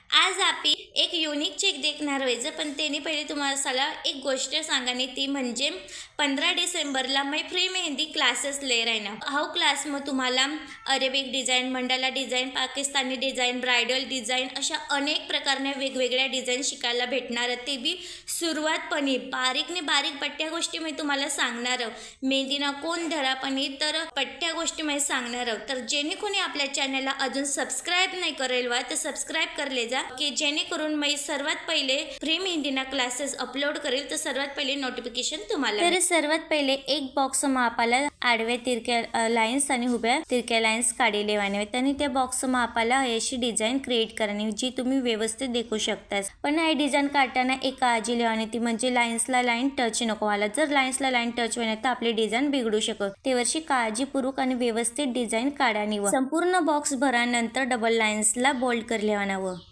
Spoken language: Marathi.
आज आपण एक युनिक चेक देखणार व्हायचं, पण त्याने पहिले तुम्हाला एक गोष्ट सांगाने ती म्हणजे 15 डिसेंबरला मी फ्री मेहंदी क्लासेस ले राहणार. हा क्लास मग तुम्हाला Arabic design, mandala design, Pakistani design, bridal design अशा अनेक प्रकारने वेगवेगळ्या डिझाईन शिकायला भेटणार. ते बी सुरुवातपणी बारीकने बारीक पट्ट्या गोष्टी मी तुम्हाला सांगणार. मेहंदीना कोण धरापणी तर पट्ट्या गोष्टी मी सांगणार. तर जेणे कोणी आपल्या चॅनलला अजून सबस्क्राईब नाही करेल वा तर सबस्क्राईब करले जा, की जेणेकरून मी सर्वात पहिले फ्री मेहंदीना क्लासेस अपलोड करेल तर सर्वात पहिले नोटिफिकेशन तुम्हाला. तर सर्वात पहिले एक बॉक्स मापाला आडव्या तिरक्या लाईन्स आणि उभ्या तिरक्या लाईन्स काढी लेवाने आणि त्या बॉक्स मापाला अशी डिझाईन क्रिएट करणे जी तुम्ही व्यवस्थित देखू शकता. पण हे डिझाईन काढताना एक काळजी लेवाने ती म्हणजे लाईन्सला लाईन टच नको व्हायला. जर लाईन्सला लाईन टच होईल तर आपली डिझाईन बिघडू शकते. तेवरची काळजीपूर्वक आणि व्यवस्थित डिझाईन काढावी. संपूर्ण बॉक्स भरानंतर डबल लाईन्सला बोल्ड कर लेवानावं.